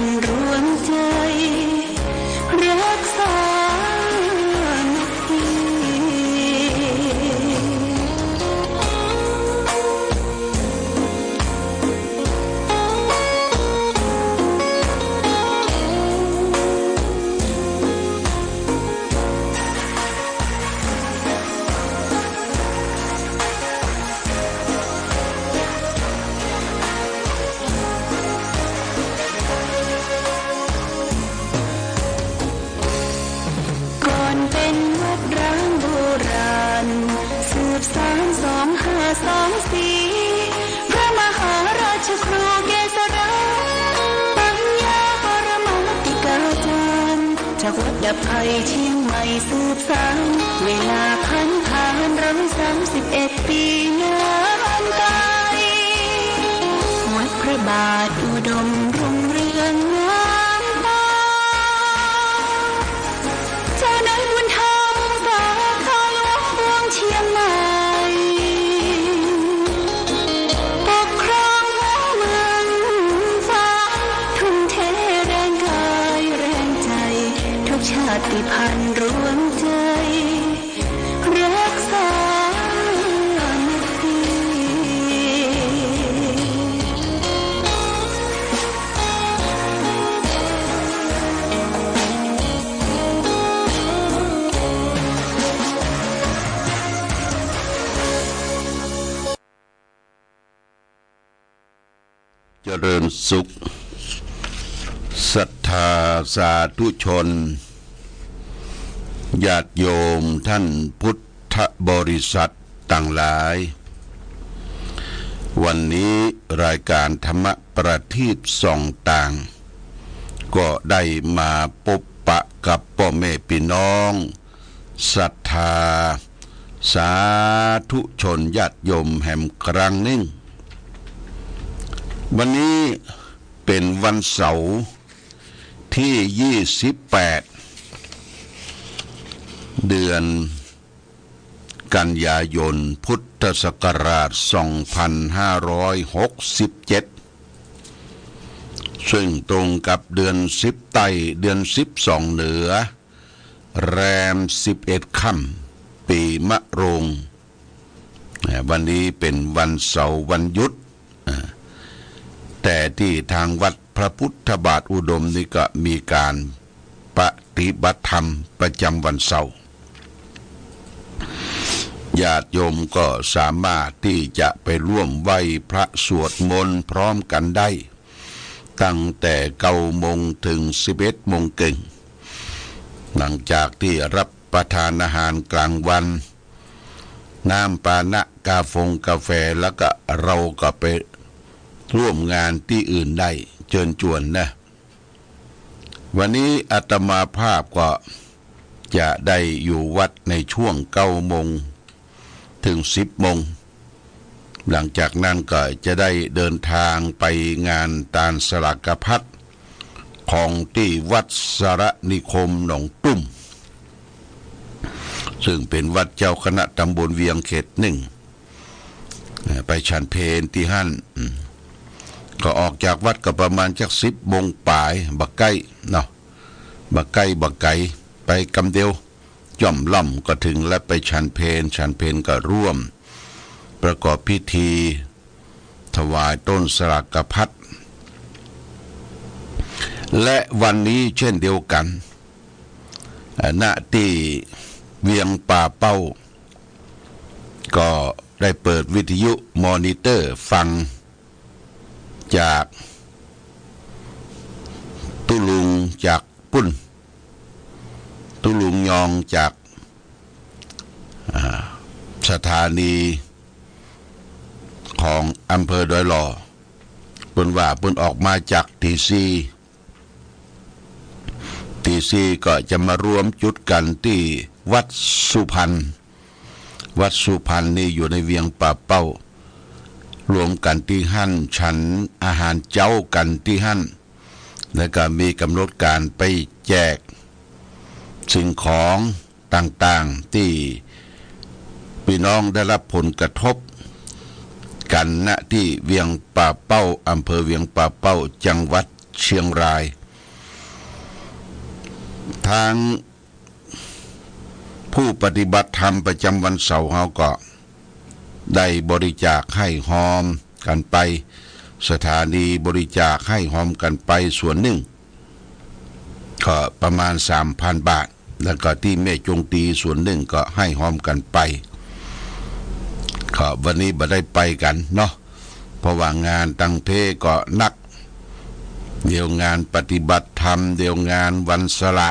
นรวมใจรักษา2524พระมหาราชครูเกษราปัญญาปรมาติกาจารย์จากวัดดับภัยเชียงใหม่สืบสานเวลาผ่าน131 ปีนานไกลวัดพระบาทอุดมรุ่งเรืองงามตาเจ้านายบุญธรรมสาขาหลวงเมืองเชียงใหม่ชาติพันธุ์รวมใจรักษาเจริญสุขศรัทธาสาธุชนญาติโยมท่านพุทธบริษัทต่างหลายวันนี้รายการธรรมประทีปส่องต่างก็ได้มาพบปะกับพ่อแม่พี่น้องศรัทธาสาธุชนญาติโยมแห่งครั้งหนึ่งวันนี้เป็นวันเสาร์ที่28เดือนกันยายนพุทธศักราช2567ซึ่งตรงกับเดือน10ใต้เดือน12เหนือแรม11ค่ำปีมะโรงวันนี้เป็นวันเสาร์วันหยุดแต่ที่ทางวัดพระพุทธบาทอุดมนี่ก็มีการปฏิบัติธรรมประจำวันเสาร์ญาติโยมก็สามารถที่จะไปร่วมไหว้พระสวดมนต์พร้อมกันได้ตั้งแต่9 โมงถึง11 โมงครึ่งหลังจากที่รับประทานอาหารกลางวันน้ำปานะกาแฟแล้วก็เราก็ไปร่วมงานที่อื่นได้เชิญชวนนะวันนี้อาตมาภาพก็จะได้อยู่วัดในช่วง9 โมงถึง10 โมงหลังจากนั้นก็จะได้เดินทางไปงานตาลสลักพัดของที่วัดสระนิคมหนองตุ้มซึ่งเป็นวัดเจ้าคณะตำบลเวียงเขต1ไปฉันเพลที่หั่นก็ออกจากวัดก็ประมาณจัก10 โมงปลายบักใกล้เนาะบักไก่ไปกำเดียวย่อมล่ำก็ถึงและไปฉันเพลก็ร่วมประกอบพิธีถวายต้นสลักพัดและวันนี้เช่นเดียวกันณที่เวียงป่าเป้าก็ได้เปิดวิทยุมอนิเตอร์ฟังจากตุลุงจากปุ้นตุลุงยองจากสถานีของอำเภอดอยหล่อเพิ่นว่าเพิ่นออกมาจากตีซีก็จะมารวมจุดกันที่วัดสุพรรณนี่อยู่ในเวียงป่าเป้ารวมกันที่หั่นฉันอาหารเจ้ากันที่หั่นแล้วก็มีกำหนดการไปแจกสิ่งของต่างๆที่พี่น้องได้รับผลกระทบกันณที่เวียงป่าเป้าอำเภอเวียงป่าเป้าจังหวัด เชียงรายทางผู้ปฏิบัติธรรมประจำวันเสาร์เขาก็ได้บริจาคให้หอมกันไปสถานีบริจาคให้หอมกันไปส่วนหนึ่งก็ประมาณ 3,000 บาทแล้วก็ที่แม่จงตีส่วนหนึ่งก็ให้หอมกันไปก็วันนี้บ่ได้ไปกันเนาะเพราะว่างานตั้งเพก็นักเดี๋ยวงานปฏิบัติธรรมเดี๋ยวงานวันสละ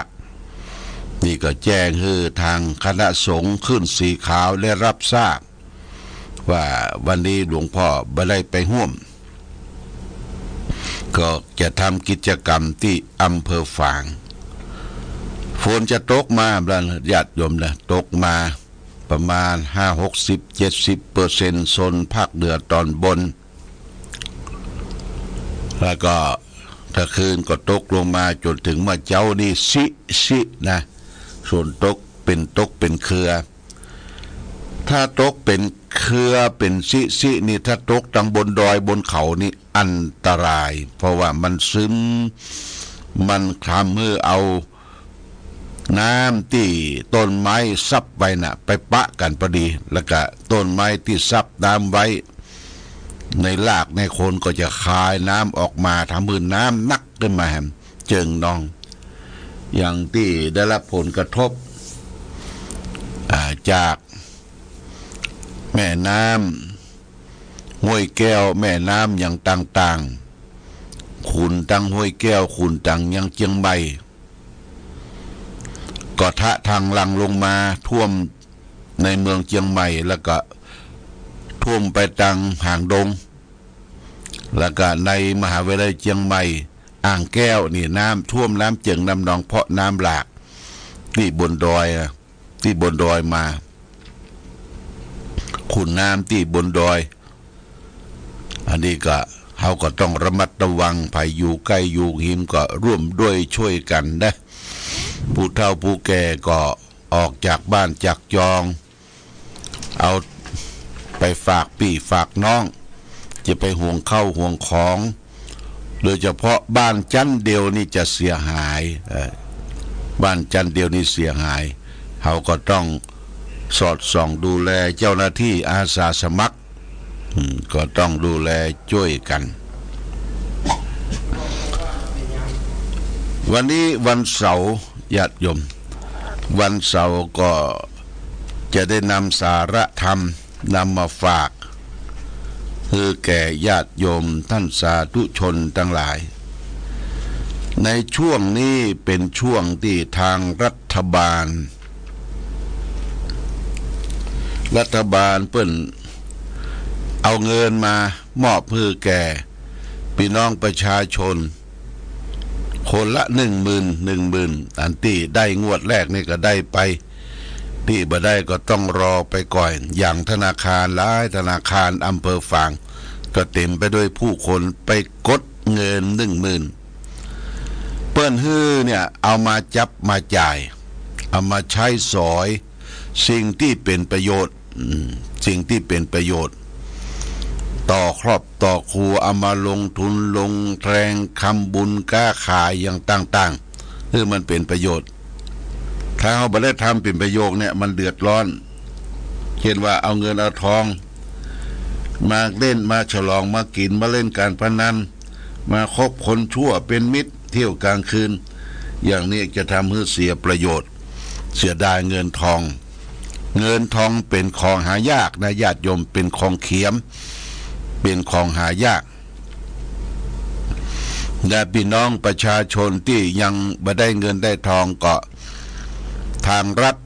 นี่ก็แจ้งให้ทางคณะสงฆ์ขึ้นสีขาวได้รับทราบว่าวันนี้หลวงพ่อบ่ได้ไปร่วมก็จะทำกิจกรรมที่อำเภอฝางฝนจะตกมาบ้านญาติโยมนะตกมาประมาณ 50-70% โซนภาคเหนือตอนบนแล้วก็ถ้าคืนก็ตกลงมาจนถึงเมื่อเจ้านี่สินะส่วนตกเป็นเครือถ้าตกเป็นเครือเป็นสินี่ถ้าตกทางบนดอยบนเขานี่อันตรายเพราะว่ามันซึมมันทำให้เอาน้ำที่ต้นไม้ซับไว้น่ะไปปะกันพอดีแล้วก็ต้นไม้ที่ซับน้ำไว้ในรากในโคนก็จะคายน้ำออกมาทำให้น้ำนักขึ้นมาแหมเจิงนองอย่างที่ได้รับผลกระทบจากแม่น้ำห้วยแก้วแม่น้ำอย่างต่างๆขุนตังห้วยแก้วขุนตังยังเจียงใบก็ทะทางลังลงมาท่วมในเมืองเจียงใหม่แล้วก็ท่วมไปทางหางดงแล้วก็ในมหาวิทยาลัยเจียงใหม่อ่างแก้วนี่น้ำท่วมน้ำเจิงน้ำนองเพราะน้ำหลากที่บนดอยมาขุนน้ำที่บนดอยอันนี้ก็เขาก็ต้องระมัดระวังภัยอยู่ใกล้อยู่หิมก็ร่วมด้วยช่วยกันนะผู้เฒ่าผู้แก่ก็ออกจากบ้านจากจองเอาไปฝากพี่ฝากน้องจะไปห่วงเข้าห่วงของโดยเฉพาะบ้านจันเดียวนี่จะเสียหายบ้านจันเดียวนี่เสียหายเขาก็ต้องสอดส่องดูแลเจ้าหน้าที่อาสาสมัครก็ต้องดูแลช่วยกันวันนี้วันเสาร์ญาติโยมวันเสาร์ก็จะได้นำสาระธรรมนำมาฝากคือแก่ญาติโยมท่านสาธุชนทั้งหลายในช่วงนี้เป็นช่วงที่ทางรัฐบาลเปิ้นเอาเงินมามอบเพื่อแก่พี่น้องประชาชนคนละ10,000 อันที่ได้งวดแรกนี่ก็ได้ไปที่บ่ได้ก็ต้องรอไปก่อนอย่างธนาคารหลายธนาคารอำเภอฝางก็เต็มไปด้วยผู้คนไปกดเงิน10,000เปิ้นฮื้อเนี่ยเอามาจับมาจ่ายเอามาใช้สอยสิ่งที่เป็นประโยชน์ต่อครอบต่อครัวเอามาลงทุนลงแรงคำบุญค้าขายอย่างต่างๆคือมันเป็นประโยชน์ถ้าเราไม่ได้ทำเป็นประโยชน์เนี่ยมันเดือดร้อนเช่นว่าเอาเงินเอาทองมาเล่นมาฉลองมากินมาเล่นการพนันมาคบคนชั่วเป็นมิตรเที่ยวกลางคืนอย่างนี้จะทำให้เสียประโยชน์เสียดายเงินทองเป็นของหายากนะญาติโยมเป็นของเขียมเป็นของหายากและพี่น้องประชาชนที่ยังบ่ได้เงินได้ทองก็ทางรัฐ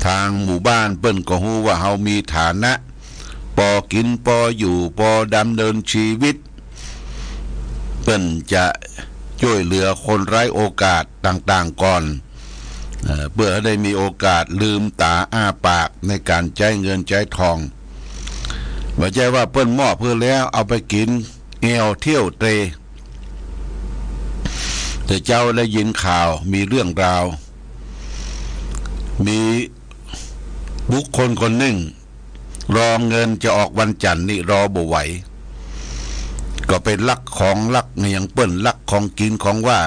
ทางหมู่บ้านเปิ้นก็ฮู้ว่าเฮามีฐานะพอกินพออยู่พอดำเนินชีวิตเปิ้นจะช่วยเหลือคนไร้โอกาสต่างๆก่อนเพื่อให้ได้มีโอกาสลืมตาอ้าปากในการใช้เงินใช้ทองไม่ใช่ว่าเปิ้นมอบเพื่อแล้วเอาไปกินเอวเที่ยวเตรแต่เจ้าได้ยินข่าวมีเรื่องราวมีบุคคลคนหนึ่งรอเงินจะออกวันจันทร์นี่รอบ่ไหว ก็เป็นลักของลักอย่างเปิ้นลักของกินของว่า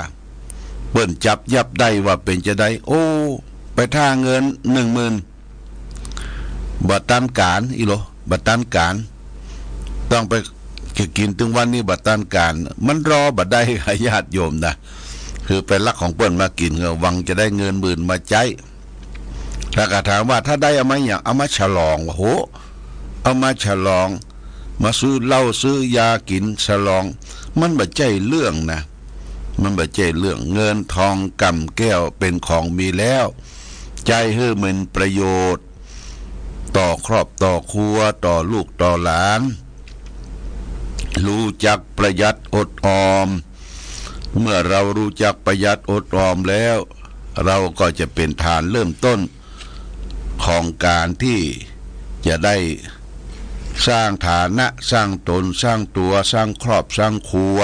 เปิ้นจับยับได้ว่าเป็นจะได้โอ้ไปท่าเงิน10,000บัดตันการอีโลบัดตันการต้องไปกินถึงวันนี้บัดตันการมันรอบัดได้ญาติโยมนะคือเป็นลักของเปิ้นมากินก็หวังจะได้เงิน10,000มาใจถ้าก็ถามว่าถ้าได้เอามาอย่างเอามาฉลองโหเอามาฉลองมาซื้อเหล้าซื้อยากินฉลองมันบ่ใจเรื่องนะมันบ่ใจเรื่องเงินทองกำแก้วเป็นของมีแล้วใจให้มันประโยชน์ต่อครอบต่อครัวต่อลูกต่อหลานรู้จักประหยัดอดออมเมื่อเรารู้จักประหยัดอดออมแล้วเราก็จะเป็นฐานเริ่มต้นของการที่จะได้สร้างฐานะสร้างตนสร้างตัวสร้างครอบสร้างครัว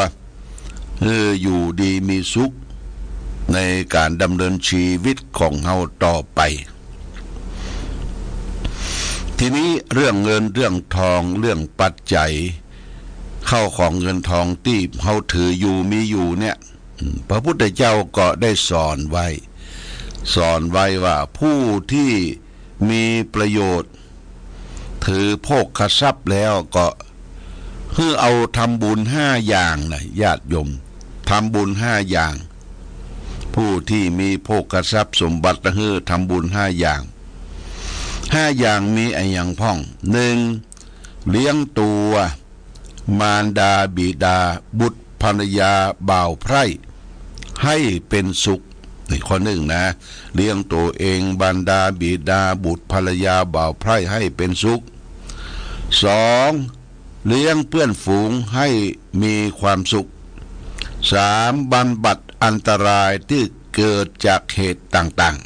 อยู่ดีมีสุขในการดำเนินชีวิตของเฮาต่อไปทีนี้เรื่องเงินเรื่องทองเรื่องปัจจัยเข้าของเงินทองที่เฮาถืออยู่มีอยู่เนี่ยพระพุทธเจ้าก็ได้สอนไว้ว่าผู้ที่มีประโยชน์ถือโภคทรัพย์แล้วก็คือเอาทำบุญ5อย่างนะญาติโยมทำบุญ5อย่างผู้ที่มีโภคทรัพย์สมบัติคือทำบุญ5อย่างมีอะไรอย่างพ่อง1เลี้ยงตัวมารดาบิดาบุตรภรรยาบ่าวไพร่ให้เป็นสุขนี่ข้อหนึ่งนะเลี้ยงตัวเองบรรดาบิดาบุตรภรรยาบ่าวไพร่ให้เป็นสุข2เลี้ยงเพื่อนฝูงให้มีความสุข3บรรบัดอันตรายที่เกิดจากเหตุต่างๆ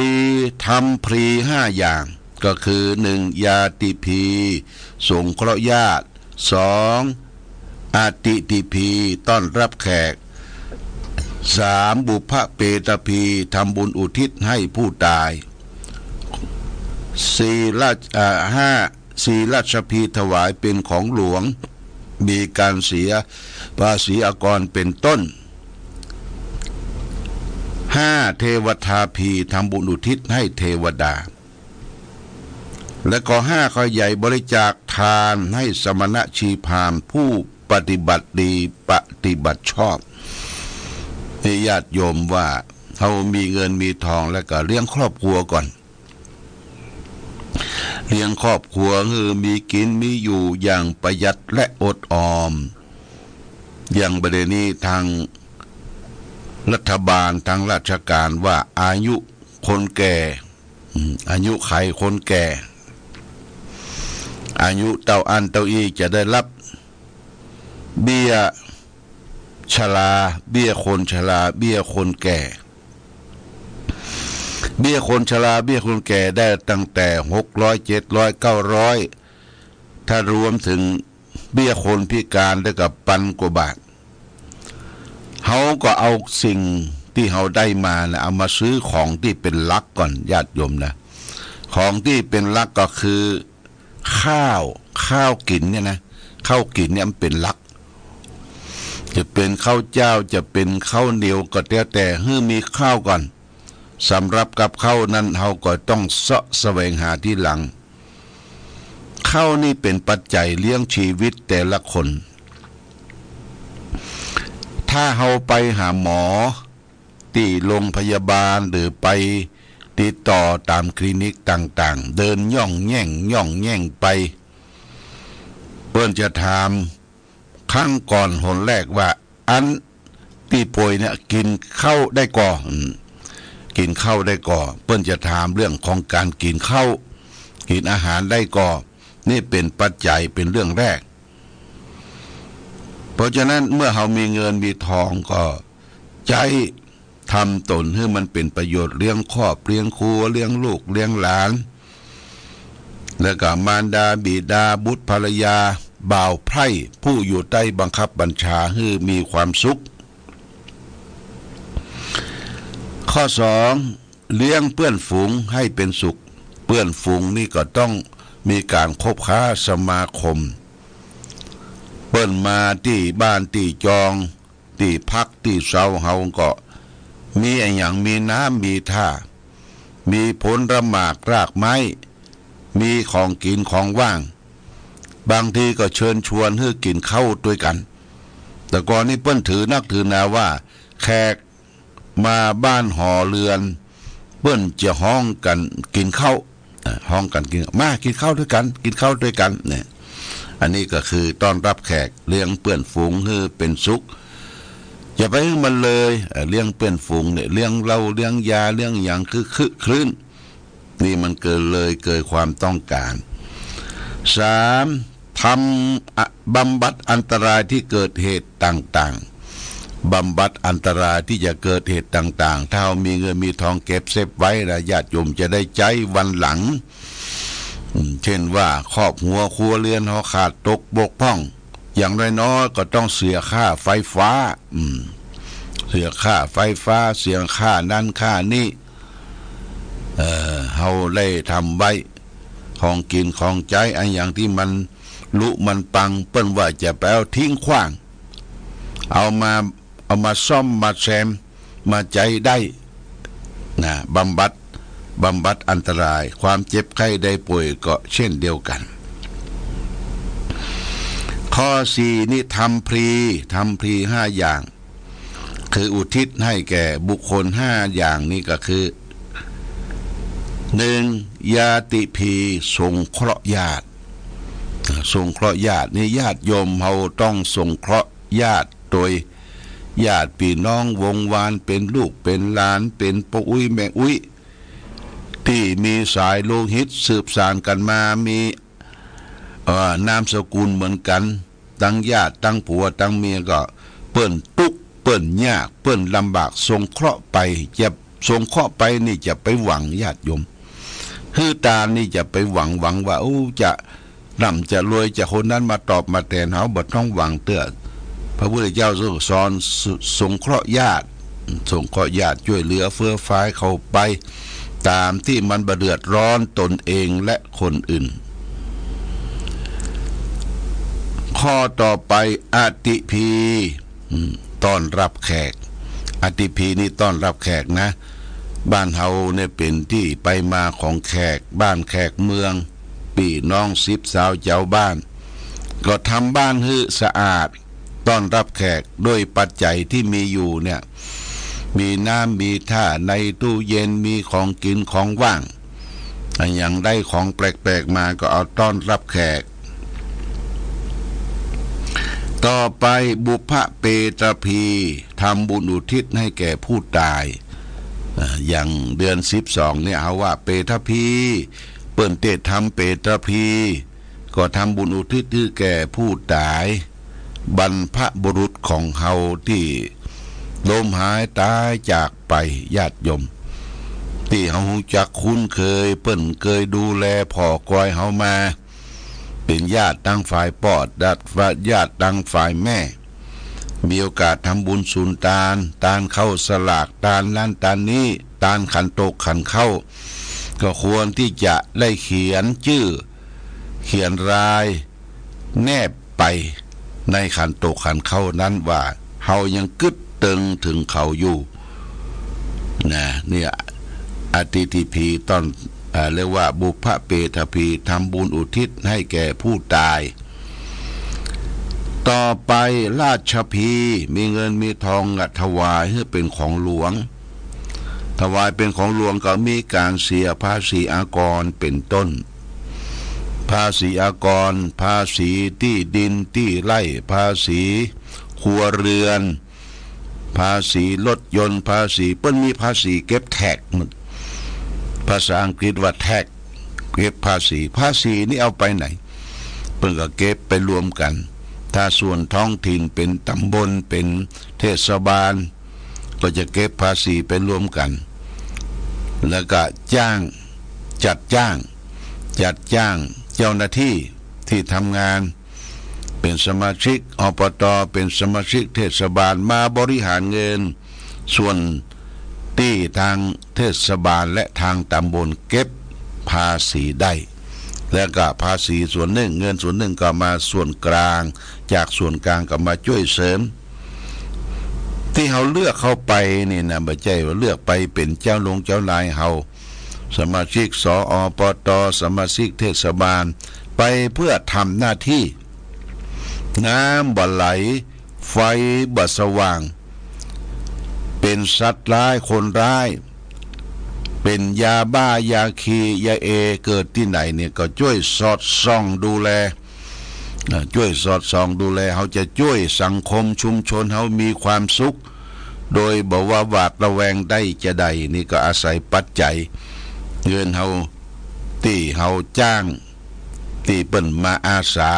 4ทำพรี5อย่างก็คือ1ญาติพีสงเคราะห์ญาติ2อาติติพีต้อนรับแขก3บุพเปตพีทำบุญอุทิศให้ผู้ตาย4ราชพีถวายเป็นของหลวงมีการเสียภาษีอากรเป็นต้น5เทวทาพีทำบุญอุทิศให้เทวดาและก็5ข้อใหญ่บริจาคทานให้สมณชีพราหมณ์ผู้ปฏิบัติดีปฏิบัติชอบให้ญาติโยมว่าเขามีเงินมีทองแล้วก็เลี้ยงครอบครัวก่อนเลี้ยงครอบครัวคือมีกินมีอยู่อย่างประหยัดและอดออมอย่างประเด็นนี้ทางรัฐบาลทางราชการว่าอายุคนแก่อายุไขคนแก่อายุเต้าอันเต้าอีจะได้รับเบี้ยชราเบี้ยคนชราเบี้ยคนแก่เบี้ยคนชราเบี้ยคนแก่ได้ตั้งแต่600 700 900ถ้ารวมถึงเบี้ยคนพิการได้กับ1,000 กว่าบาทเขาก็เอาสิ่งที่เขาได้มานะเอามาซื้อของที่เป็นหลักก่อนญาติโยมนะของที่เป็นหลักก็คือข้าวกินเนี่ยนะข้าวกินเนี่ยมันเป็นหลักจะเป็นข้าวเจ้าจะเป็นข้าวเหนียวก็แล้วแต่ให้มีข้าวก่อนสำหรับกับข้าวนั้นเราก็ต้องแสวงหาที่หลังข้าวนี่เป็นปัจจัยเลี้ยงชีวิตแต่ละคนถ้าเราไปหาหมอที่โรงพยาบาลหรือไปติดต่อตามคลินิกต่างๆเดินย่องแย่งไปเพิ่นจะถามครั้งก่อนหนแรกว่าอันที่ป่วยเนี่ยกินข้าวได้ก่อกินข้าวได้ก่อเพิ่นจะถามเรื่องของการกินข้าวกินอาหารได้ก่อนี่เป็นปัจจัยเป็นเรื่องแรกเพราะฉะนั้นเมื่อเรามีเงินมีทองก็ใจทำตนให้มันเป็นประโยชน์เลี้ยงครอบเลี้ยงครัวเลี้ยงลูกเลี้ยงหลานแล้วก็มารดาบิดาบุตรภรรยาบ่าวไพร่ผู้อยู่ใต้บังคับบัญชาให้มีความสุขข้อ2เลี้ยงเพื่อนฝูงให้เป็นสุขเพื่อนฝูงนี่ก็ต้องมีการคบค้าสมาคม ปิ้นมาที่บ้านที่จองที่พักที่เสาเฮาก็มีไอ้หยังมีน้ำมีท่ามีผลระหมากรากไม้มีของกินของว่างบางทีก็เชิญชวนให้กินข้าวด้วยกันแต่ก่อนนี้เปิ้นถือนักถือนาว่าแขกมาบ้านหอเรือนเปิ้นจะห้องกันกินข้าวห้องกันกินมากินข้าวด้วยกันกินข้าวด้วยกันเนี่ยอันนี้ก็คือต้อนรับแขกเลี้ยงเพื่อนฝูงให้เป็นสุขอย่าไปให้มันเลยเลี้ยงเพื่อนฝูงเนี่ยเลี้ยงเราเลี้ยงยาเลี้ยงอย่างคือคลื่นนี่มันเกินเลยเกินความต้องการ3ทำบำบัดอันตรายที่เกิดเหตุต่างๆบำบัดอันตรายที่จะเกิดเหตุต่างๆถ้ามีเงินมีทองเก็บเซฟไว้นะญาติโยมจะได้ใจวันหลังเช่นว่าครอบหัวครัวเรือนเขาขาดตกบกพร่องอย่างน้อยๆก็ต้องเสียค่าไฟฟ้าเสียค่าไฟฟ้าเสียค่านั้นค่านี้เฮาได้ทำไว้ของกินของใจอันอย่างที่มันลุมันปังเปิ้นว่าจะไปเอาทิ้งขว้างเอามาซ่อมมาแซมมาใจได้นะบำบัดอันตรายความเจ็บไข้ได้ป่วยก็เช่นเดียวกันข้อ4นี่ทำพรี5อย่างคืออุทิศให้แก่บุคคล5อย่างนี้ก็คือ1. ญาติพีสงเคราะห์ญาติสงเคราะห์ญาตินี่ญาติโยมเฮาต้องสงเคราะห์ญาติโดยญาติพี่น้องวงวานเป็นลูกเป็นหลานเป็นปู่อุ้ยแม่อุ้ยที่มีสายโลหิตสืบสานกันมามีนามสกุลเหมือนกันตั้งญาติตั้งผัวตั้งเมียก็เปิ้นทุกข์เปิ้นยากเปิ้นลำบากสงเคราะห์ไปจะสงเคราะห์ไปนี่จะไปหวังญาติโยมคือตานี่จะไปหวังว่าจะร่ำจะรวยจะคนนั้นมาตอบมาแทนเฮาบ่ต้องหวังเตื้อพระพุทธเจ้าทรงสอนสงเคราะห์ญาติสงเคราะห์ญาติช่วยเหลือเฟื้อฟ้าเข้าไปตามที่มันบ่เดือดร้อนตนเองและคนอื่นข้อต่อไปอติพีต้อนรับแขกอติพีนี่ต้อนรับแขกนะบ้านเฮาเนี่ยเป็นที่ไปมาของแขกบ้านแขกเมืองพี่น้อง10สาวเจ้าบ้านก็ทำบ้านให้สะอาดต้อนรับแขกด้วยปัจจัยที่มีอยู่เนี่ยมีน้ำมีท่าในตู้เย็นมีของกินของว่างอย่างได้ของแปลกๆมาก็เอาต้อนรับแขกต่อไปบุพเปตพีทำบุญอุทิศให้แก่ผู้ตายอย่างเดือน12เนี่ยเอาว่าเปตพีเปิ้นเตทำเปตพีก็ทำบุญอุทิศให้แก่ผู้ตายบรรพบุรุษของเฮาที่ล้มหายตายจากไปญาติโยมที่เฮารู้จักคุ้นเคยเปิ้นเคยดูแลพ่อกอยเฮามาเป็นญาติตั้งฝ่ายปอดญาติตั้งฝ่ายแม่มีโอกาสทำบุญสุนทานเข้าสลากทานนั้นทานนี้ทานขันโตกขันเข้าก็ควรที่จะได้เขียนชื่อเขียนรายแนบไปในขันโตกขันเข้านั้นว่าเฮายังกึดตึงถึงเขาอยู่นะเนี่ยอติทิพีตอนเรียกว่าบุพเปตพีทำบุญอุทิศให้แก่ผู้ตายต่อไปราชพีมีเงินมีทองถวายให้เป็นของหลวงถวายเป็นของหลวงก็มีการเสียภาษีอากรเป็นต้นภาษีอากรภาษีที่ดินที่ไร่ภาษีครัวเรือนภาษีรถยนต์ภาษีเปิ้นมีภาษีเก็บแท็กภาษาอังกฤษว่าแท็กเก็บภาษีนี่เอาไปไหนเปิ้นก็เก็บไปรวมกันถ้าส่วนท้องถิ่นเป็นตำบลเป็นเทศบาลก็จะเก็บภาษีไปรวมกันแล้วก็จัดจ้างเจ้าหน้าที่ที่ทำงานเป็นสมาชิกอบตเป็นสมาชิกเทศบาลมาบริหารเงินส่วนที่ทางเทศบาลและทางตำบลเก็บภาษีได้ แล้วก็ภาษีส่วนหนึ่งเงินส่วนหนึ่งก็มาส่วนกลางจากส่วนกลางก็มาช่วยเสริมที่เขาเลือกเข้าไปนี่นะไม่ใช่ว่าเลือกไปเป็นเจ้านายเฮาสมาชิกสอปตสมาชิกเทศบาลไปเพื่อทำหน้าที่น้ำบ่ไหลไฟบ่สว่างเป็นสัตว์ร้ายคนร้ายเป็นยาบ้ายาคียาเอเกิดที่ไหนเนี่ยก็ช่วยสอดส่องดูแลช่วยสอดส่องดูแลเขาจะช่วยสังคมชุมชนเขามีความสุขโดยบอกว่าหวาดระแวงได้จะใดนี่ก็อาศัยปัจจัยเงินเขาที่เขาจ้างที่เปิ่นมาอาสา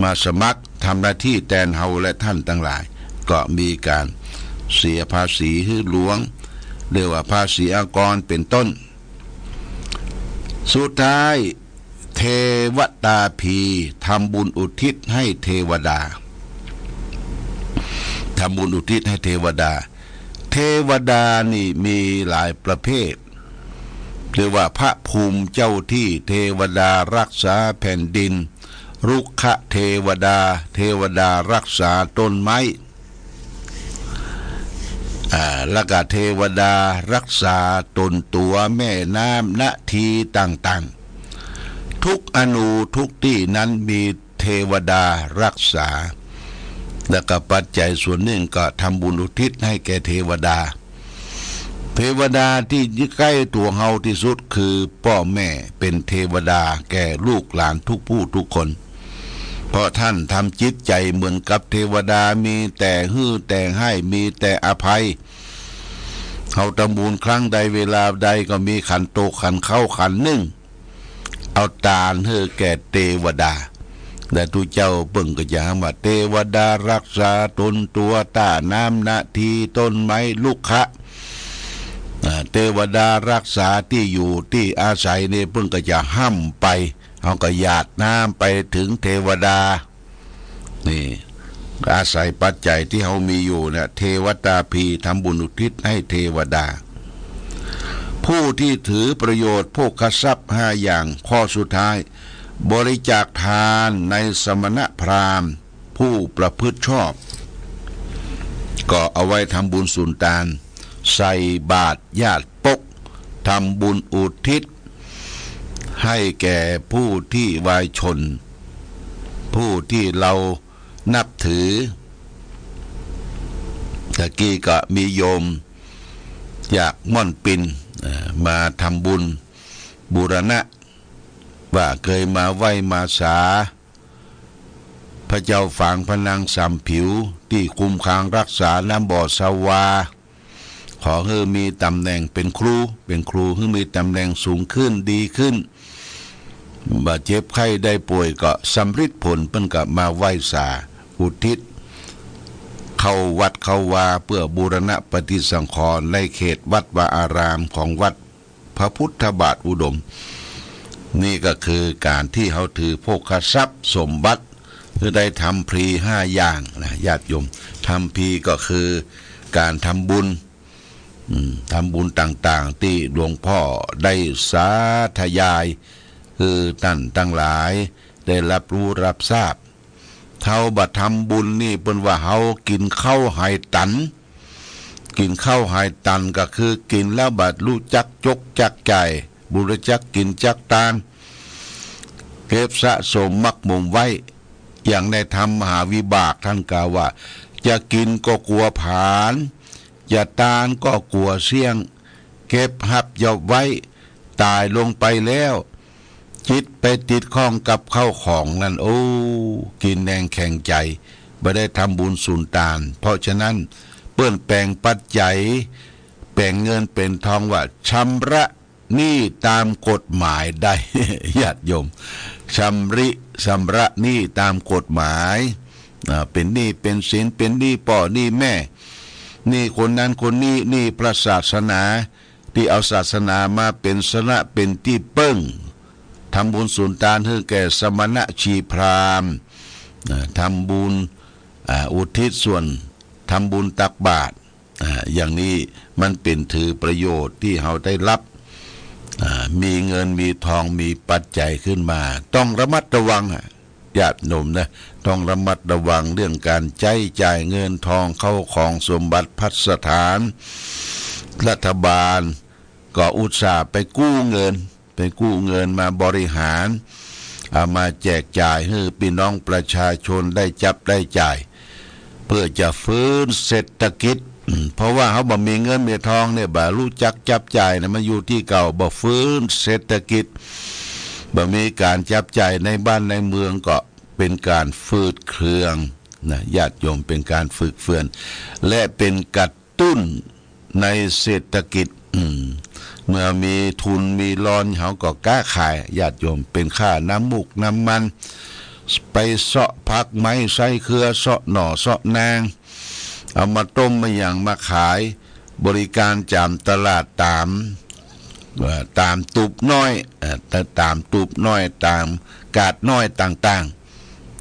มาสมัครทำหน้าที่แทนเฮาและท่านทั้งหลายก็มีการเสียภาษีให้หลวงเรียกว่าภาษีอากรเป็นต้นสุดท้ายเทวตาพีทำบุญอุทิศให้เทวดาทำบุญอุทิศให้เทวดาเทวดานี่มีหลายประเภทเรียกว่าพระภูมิเจ้าที่เทวดารักษาแผ่นดินรุกขเทวดาเทวดารักษาต้นไม้แล้วก็เทวดารักษาตนตัวแม่น้ำนาทีต่างๆทุกอนูทุกที่นั้นมีเทวดารักษาแล้วก็ปัจจัยส่วนหนึ่งก็ทำบุญอุทิศให้แก่เทวดาเทวดาที่ใกล้ตัวเฮาที่สุดคือพ่อแม่เป็นเทวดาแก่ลูกหลานทุกผู้ทุกคนเพราะท่านทำจิตใจเหมือนกับเทวดามีแต่ฮื้อแต่ให้มีแต่อภัยเขาทำบุญครั้งใดเวลาใดก็มีขันโตขันเข้าขันหนึ่งเอาตาลให้แก่เทวดาแต่ทุเจ้าเบิ่งก็จะว่าเทวดารักษาตนตัวต้าน้ำนาทีต้นไม้ลูกคะเทวดารักษาที่อยู่ที่อาศัยเนี่ยเพิ่งก็จะห้ำไปเอาก็หยาดน้ำไปถึงเทวดานี่อาศัยปัจจัยที่เขามีอยู่เนี่ยเทวตาพีทำบุญอุทิศให้เทวดาผู้ที่ถือประโยชน์โภคทรัพย์5อย่างข้อสุดท้ายบริจาคทานในสมณพราหมณ์ผู้ประพฤติชอบก็เอาไว้ทำบุญสุนทานใส่บาตรญาติปกทำบุญอุทิศให้แก่ผู้ที่วายชนผู้ที่เรานับถือตะกี้ก็มีโยมอยากม่อนปินมาทำบุญบูรณะว่าเคยมาไหว้มาสาพระเจ้าฝางพระนางสามผิวที่คุมคางรักษาน้ำบ่อสวาขอให้มีตำแหน่งเป็นครูให้มีตำแหน่งสูงขึ้นดีขึ้นบาดเจ็บไข้ได้ป่วยก็สำฤทธิ์ผลเพิ่นก็มาไหว้สาอุทิศเข้าวัดเข้าวาเพื่อบูรณะปฏิสังขรณ์ในเขตวัดวาอารามของวัดพระพุทธบาทอุดมนี่ก็คือการที่เขาถือโภคทรัพย์สมบัติคือได้ทำพรี5อย่างนะญาติโยมทำพรีก็คือการทำบุญต่างๆที่หลวงพ่อได้สาธยายคือท่านทั้งหลายได้รับรู้รับทราบเท่าบัดทำบุญนี่เป็นว่าเฮากินข้าวไหตันกินข้าวไหตันก็คือกินแล้วบัดรู้จักจกจักใจบุรจักกินจักตานเก็บสะสมมักมุมไว้อย่างในธรรมมหาวิบากท่านกล่าวว่าจะกินก็กลัวผานจะตานก็กลัวเสี่ยงเก็บหับยอบไว้ตายลงไปแล้วจิตไปติดข้องกับข้าวของนั่นโอ้กินแดงแข็งใจไม่ได้ทำบุญสุนทานเพราะฉะนั้นเปื้อนแปลงปัจจัยแปลงเงินเป็นทองว่าชำระหนี้ตามกฎหมายได้ ญาติโยมชำระหนี้ตามกฎหมายเป็นหนี้เป็นสินเป็นหนี้พ่อหนี้แม่หนี้คนนั้นคนนี้หนี้พระศาสนาที่เอาศาสนามาเป็นสนะเป็นที่เปิ้งทำบุญสุนทานให้แก่สมณะชีพราหมณ์ทำบุญอุทิศส่วนทำบุญตักบาตรอย่างนี้มันเป็นถือประโยชน์ที่เราได้รับ มีเงินมีทองมีปัจจัยขึ้นมา ต้องระมัดระวังญาติโยมนะต้องระมัดระวังเรื่องการใช้จ่ายเงินทองเข้าของสมบัติพัสถานรัฐบาลก็อุตส่าห์ไปกู้เงินมาบริหารเอามาแจกจ่ายให้พี่น้องประชาชนได้จับได้จ่ายเพื่อจะฟื้นเศรษฐกิจเพราะว่าเขาบ่มีเงินมีทองเนี่ยบ่รู้จักจับจ่ายนะมันอยู่ที่เก่าบ่ฟื้นเศรษฐกิจบ่มีการจับจ่ายในบ้านในเมืองก็เป็นการฝืดเคืองนะญาติโยมเป็นการฝึกเฟือนและเป็นกระตุ้นในเศรษฐกิจเมื่อมีทุนมีร้อนเขาก็กล้าขายญาติโยมเป็นค่าน้ำมูกน้ำมันไปเสาะพักไม้ไส้เครือเสาะหน่อเสาะนางเอามาต้มมาอย่างมาขายบริการจามตลาดตามตูบน้อยตามตูบน้อยตามกาดน้อยต่าง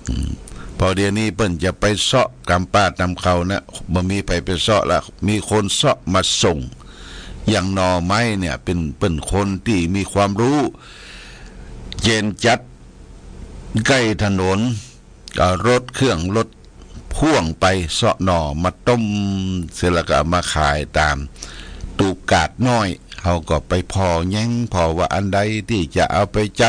ๆพอเดี๋ยวนี้เปิ้นจะไปเสาะกำป้าตำเขานะบ่มีไปเสาะละมีคนเสาะมาส่งอย่างหน่อไม้เนี่ยเป็นคนที่มีความรู้เจนจัดใกล้ถนนรถเครื่องรถพ่วงไปเสาะหน่อมาต้มเสร็จแล้วก็มาขายตามตูกาดน้อยเขาก็ไปพอแย้งพอว่าอันใดที่จะเอาไปใจ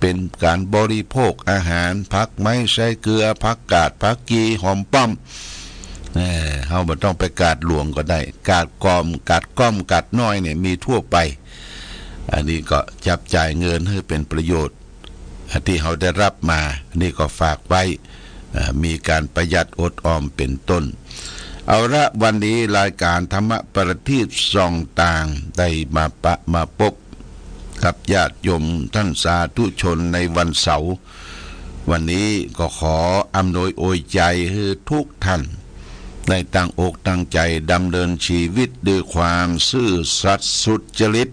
เป็นการบริโภคอาหารผักไม้ใส่เกลือผักกาดผักกีหอมป้อมเขาไม่ต้องไปกาดหลวงก็ได้กาดกอมกาดก้อมกาดน้อยเนี่ยมีทั่วไปอันนี้ก็จับจ่ายเงินให้เป็นประโยชน์ที่เขาได้รับมาอันนี้ก็ฝากไว้มีการประหยัดอดออมเป็นต้นเอาละวันนี้รายการธรรมประทีปส่องต่างได้มาพบกับญาติโยมท่านสาธุชนในวันเสาร์วันนี้ก็ขออำนวยอวยใจให้ทุกท่านได้ตั้งอกตั้งใจดำเนินชีวิตด้วยความซื่อสัตย์สุจริต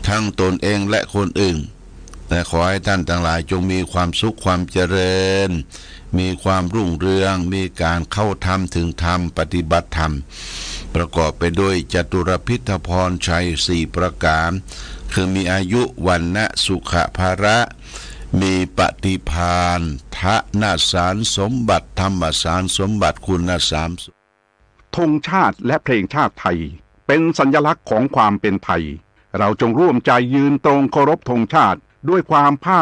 ทั้งตนเองและคนอื่นแต่ขอให้ท่านทั้งหลายจงมีความสุขความเจริญมีความรุ่งเรืองมีการเข้าธรรมถึงธรรมปฏิบัติธรรมประกอบไปด้วยจตุรพิธพรชัย4ประการคือมีอายุวันนะสุขภาระมีปฏิภาณทะนาสารสมบัติธรรมสารสมบัติคุณสามธงชาติและเพลงชาติไทยเป็นสัญลักษณ์ของความเป็นไทยเราจงร่วมใจยืนตรงเคารพธงชาติด้วยความภาค